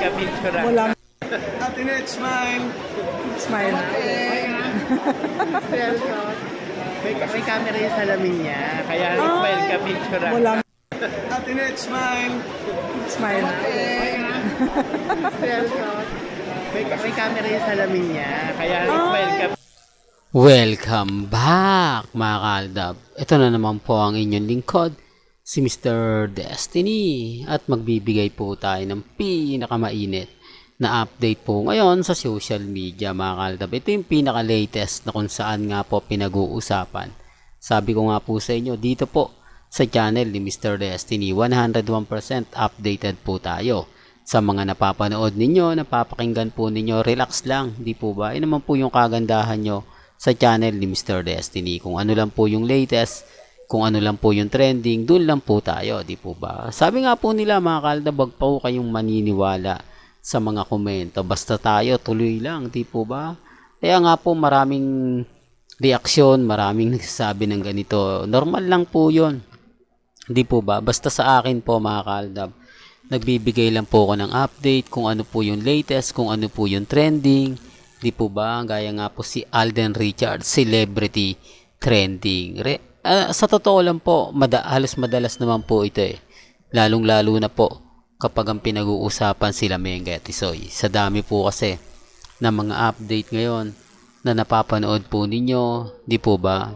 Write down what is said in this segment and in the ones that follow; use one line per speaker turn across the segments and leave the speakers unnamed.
Kapicture.
Walang
Ate smile.
smile.
May camera yung salamin niya. Kaya smile ka picture.
Walang
Ate smile.
smile.
May camera yung salamin niya. Kaya smile ka.
Welcome back mga kaaldab. Ito na naman po ang inyong lingkod, si Mr. Destiny. At magbibigay po tayo ng pinakamainit na update po ngayon sa social media mga kaaldab. Ito yung pinaka-latest na kung saan nga po pinag-uusapan. Sabi ko nga po sa inyo, dito po sa channel ni Mr. Destiny, 101% updated po tayo. Sa mga napapanood ninyo, napapakinggan po ninyo, relax lang, di po ba? Yan naman po yung kagandahan nyo sa channel ni Mr. Destiny. Kung ano lang po yung latest, kung ano lang po yung trending, dun lang po tayo, di po ba? Sabi nga po nila mga kaaldab, wag pa po kayong maniniwala sa mga komento. Basta tayo, tuloy lang, di po ba? Kaya nga po maraming reaksyon, maraming nagsasabi ng ganito. Normal lang po yun. Di po ba? Basta sa akin po mga kaaldab, nagbibigay lang po ako ng update kung ano po yung latest, kung ano po yung trending. Di po ba? Gaya nga po si Alden Richards, celebrity trending. Sa totoo lang po, halos madalas naman po ito eh. Lalong-lalo na po kapag ang pinag-uusapan sila Mengay at Tisoy. Sa dami po kasi na mga update ngayon na napapanood po ninyo. Di po ba?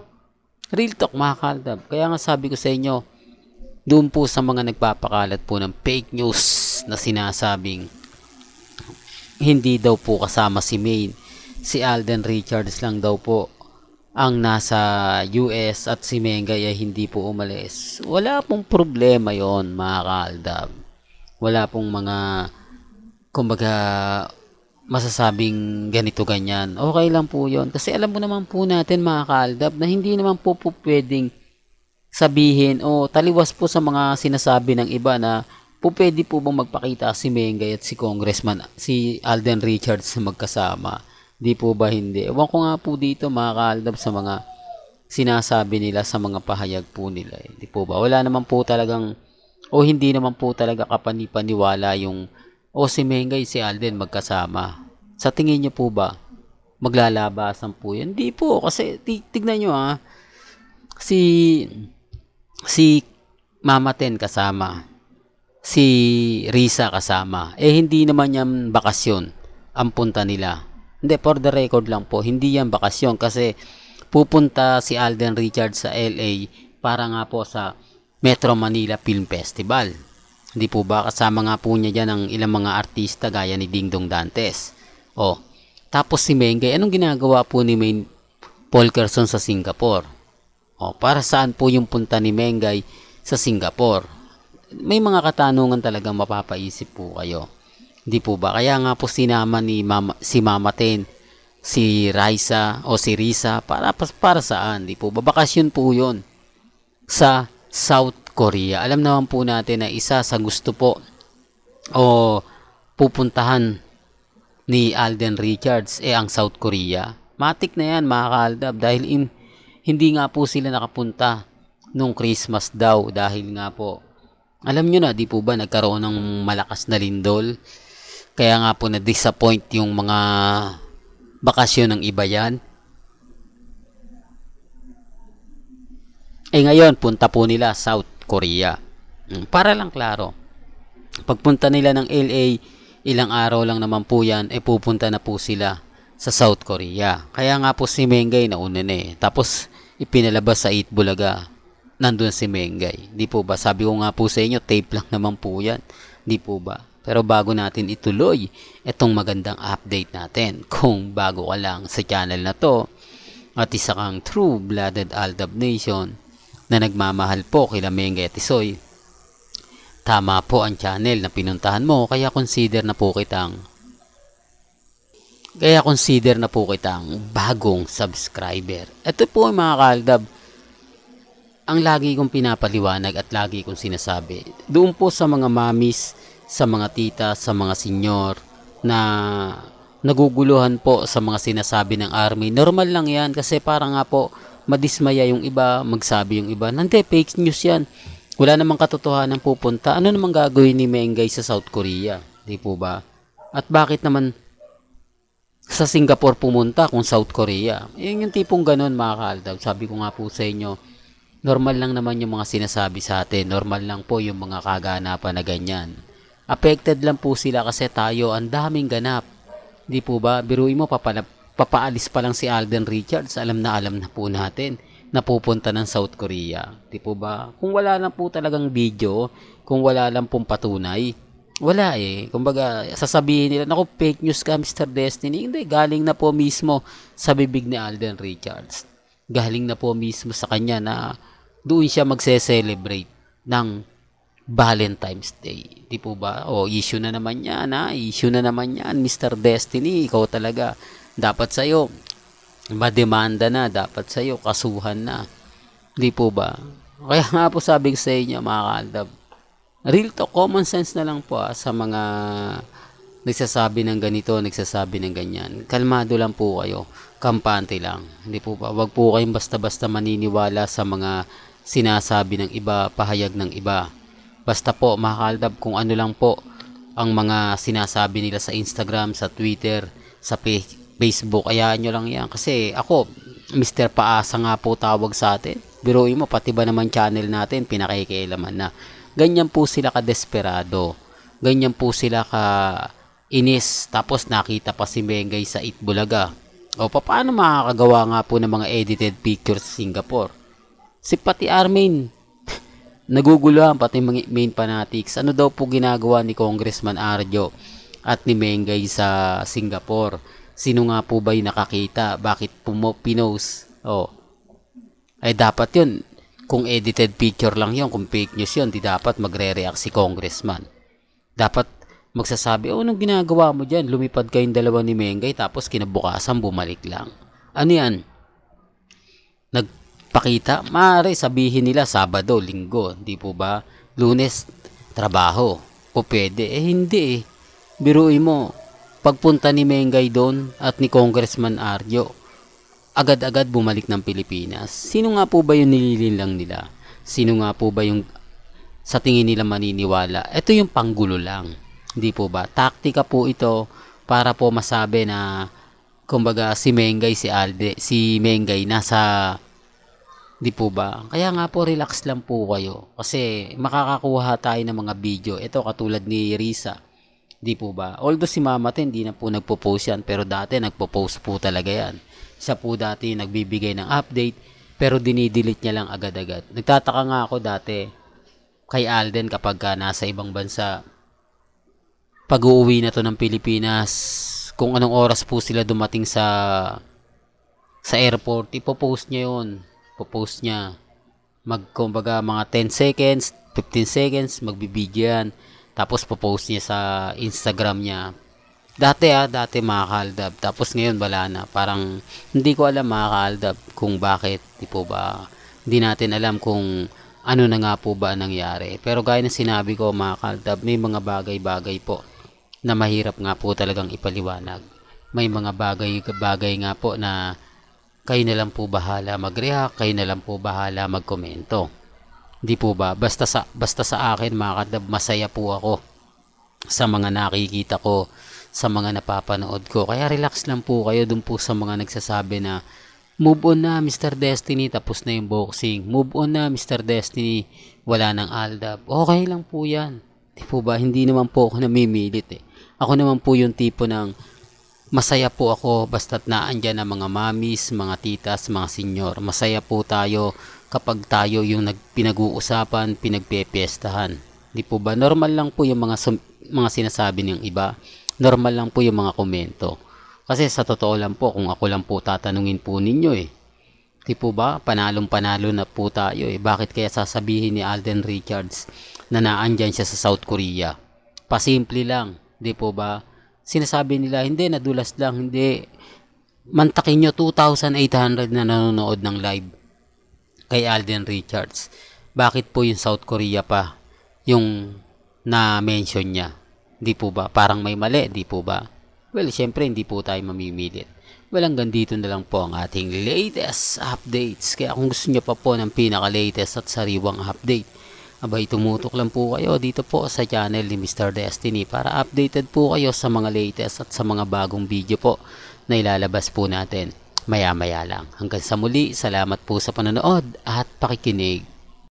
Real talk mga kaaldab. Kaya nga sabi ko sa inyo, doon po sa mga nagpapakalat po ng fake news na sinasabing hindi daw po kasama si Maine, si Alden Richards lang daw po ang nasa US at si Mengay ay hindi po umalis. Wala pong problema yon mga kaaldab. Wala pong mga kumbaga masasabing ganito ganyan. Okay lang po yon kasi alam mo naman po natin mga kaaldab na hindi naman po pwedeng sabihin o taliwas po sa mga sinasabi ng iba na pwede po bang magpakita si Mengay at si Congressman, si Alden Richards na magkasama. Di po ba hindi? Ewan ko nga po dito mga kaaldab sa mga sinasabi nila sa mga pahayag po nila. Di po ba? Wala naman po talagang o hindi naman po talaga kapanipaniwala yung si Mengay, si Alden magkasama. Sa tingin nyo po ba maglalabasan po yan? Di po kasi tignan nyo si Mama Ten kasama, si Risa kasama. Hindi naman yan bakasyon ang punta nila. Hindi, for the record lang po, hindi yan bakasyon kasi pupunta si Alden Richards sa LA para nga po sa Metro Manila Film Festival. Hindi po ba? Kasama nga po niya dyan ang ilang mga artista gaya ni Dingdong Dantes. Tapos si Mengay, anong ginagawa po ni Maine Polkerson sa Singapore? Para saan po yung punta ni Mengay sa Singapore? May mga katanungan talagang mapapaisip po kayo. Di po ba? Kaya nga po sinama ni si Mama Ten, si Raisa o si Risa para saan? Di po ba? Bakasyon po yun sa South Korea. Alam naman po natin na isa sa gusto po o pupuntahan ni Alden Richards ang South Korea. Matik na yan mga kaaldab dahil hindi nga po sila nakapunta nung Christmas daw dahil nga po alam nyo na di po ba nagkaroon ng malakas na lindol kaya nga po na-disappoint yung mga bakasyon ng iba yan. Ngayon punta po nila South Korea. Para lang klaro, pagpunta nila ng LA ilang araw lang naman po yan pupunta na po sila sa South Korea. Kaya nga po si Mengay nauna na tapos ipinalabas sa 8 Bulaga nandun si Mengay. Di po ba? Sabi ko nga po sa inyo, tape lang naman po yan. Di po ba? Pero bago natin ituloy itong magandang update natin, kung bago ka lang sa channel na to at isa kang true-blooded Aldab Nation na nagmamahal po kila Mengay at Tisoy, tama po ang channel na pinuntahan mo kaya consider na po kitang bagong subscriber. Ito po mga kaaldab, ang lagi kong pinapaliwanag at lagi kong sinasabi. Doon po sa mga mamis, sa mga tita, sa mga senyor na naguguluhan po sa mga sinasabi ng army. Normal lang yan kasi parang nga po madismaya yung iba, magsabi yung iba. Hindi, fake news yan. Wala namang katotohanan pupunta. Ano namang gagawin ni Mengay sa South Korea? Di po ba? At bakit naman sa Singapore pumunta kung South Korea? Yun yung tipong ganun mga kaaldab. Sabi ko nga po sa inyo, normal lang naman yung mga sinasabi sa atin. Normal lang po yung mga kaganapan na ganyan. Affected lang po sila kasi tayo ang daming ganap. Di po ba? Biruin mo, papaalis pa lang si Alden Richards. Alam na po natin na pupunta ng South Korea. Di po ba? Kung wala lang po talagang video, kung wala lang pong patunay, wala eh. Kumbaga, sasabihin nila, naku, fake news ka, Mr. Destiny. Hindi, galing na po mismo sa bibig ni Alden Richards. Galing na po mismo sa kanya na doon siya magse-celebrate ng Valentine's Day. Di po ba? O, issue na naman yan, ha? Issue na naman yan, Mr. Destiny. Ikaw talaga. Dapat sa'yo, mademanda na. Dapat sa'yo, kasuhan na. Di po ba? Kaya nga po sabi ko sa inyo, mga kaaldab, real to common sense na lang po sa mga nagsasabi ng ganito, nagsasabi ng ganyan. Kalmado lang po kayo. Kampante lang. Hindi po ba? Wag po kayong basta-basta maniniwala sa mga sinasabi ng iba, pahayag ng iba. Basta po, mga kaaldab, kung ano lang po ang mga sinasabi nila sa Instagram, sa Twitter, sa Facebook. Ayaan nyo lang yan. Kasi ako, Mr. Paasa nga po tawag sa atin. Biruin mo, pati ba naman channel natin, pinakikialaman na. Ganyan po sila ka-desperado. Ganyan po sila ka-inis. Tapos nakita pa si Mengay sa Itbulaga. O paano makakagawa nga po ng mga edited pictures sa Singapore? Si pati Armin, naguguluhan pati mga main fanatics. Ano daw po ginagawa ni Congressman Arjo at ni Mengay sa Singapore? Sino nga po ba yung nakakita? Bakit pinost? Ay dapat yun. Kung edited picture lang yun, kung fake news yun, di dapat magre-react si Congressman. Dapat magsasabi, anong ginagawa mo dyan? Lumipad kayong dalawa ni Mengay, tapos kinabukasan bumalik lang. Ano yan? Nagpakita? Maaari sabihin nila Sabado, Linggo, di po ba? Lunes, trabaho. O pwede? Hindi eh. Biruin mo, pagpunta ni Mengay doon at ni Congressman Arjo, agad-agad bumalik ng Pilipinas. Sino nga po ba yung nilililang nila? Sino nga po ba yung sa tingin nila maniniwala? Ito yung panggulo lang. Hindi po ba? Taktika po ito para po masabi na kumbaga si Mengay, si Mengay nasa, di po ba? Kaya nga po relax lang po kayo. Kasi makakakuha tayo ng mga video. Ito katulad ni Risa. Di po ba? Although si Mama Ten, hindi na po nagpo-post yan. Pero dati nagpo-post po talaga yan. Siya po dati nagbibigay ng update pero dinidelete niya lang agad-agad. Nagtataka nga ako dati kay Alden kapag nasa ibang bansa. Pag-uwi na to ng Pilipinas, kung anong oras po sila dumating sa airport, ipopost niya yun. Popost niya. Kumbaga mga 10 seconds, 15 seconds, magbibideo yan. Tapos popost niya sa Instagram niya. Dati mga kaaldab. Tapos ngayon wala na. Parang hindi ko alam mga kaaldab kung bakit. Di po ba? Hindi natin alam kung ano na nga po ba nangyari. Pero gaya na sinabi ko mga kaaldab, may mga bagay-bagay po na mahirap nga po talagang ipaliwanag. May mga bagay-bagay nga po na kayo na lang po bahala mag-react, kayo na lang po bahala magkomento. Di po ba? Basta sa akin mga kaaldab, masaya po ako sa mga nakikita ko, sa mga napapanood ko. Kaya relax lang po kayo dun po sa mga nagsasabi na move on na Mr. Destiny, tapos na yung boxing. Move on na Mr. Destiny, wala nang Aldab. Okay lang po yan. Di po ba? Hindi naman po ako namimilit eh. Ako naman po yung tipo ng masaya po ako basta't naandyan ang mga mamis, mga titas, mga senyor. Masaya po tayo kapag tayo yung pinag-uusapan, pinagpepiestahan. Di po ba? Normal lang po yung mga sinasabi ng iba. Normal lang po yung mga komento. Kasi sa totoo lang po, kung ako lang po tatanungin po ninyo eh. Di po ba? Panalong-panalo na po tayo eh. Bakit kaya sasabihin ni Alden Richards na naandyan siya sa South Korea? Pasimple lang. Di po ba? Sinasabi nila, hindi, nadulas lang, hindi. Mantakin nyo, 2,800 na nanonood ng live kay Alden Richards. Bakit po yung South Korea pa yung na-mention niya? Di po ba? Parang may mali, di po ba? Well, syempre hindi po tayo mamimilit. Well, hanggang dito na lang po ang ating latest updates. Kaya kung gusto nyo pa po ng pinaka-latest at sariwang update, Abay, tumutok lang po kayo dito po sa channel ni Mr. Destiny para updated po kayo sa mga latest at sa mga bagong video po na ilalabas po natin maya maya lang. Hanggang sa muli, salamat po sa panonood at pakikinig.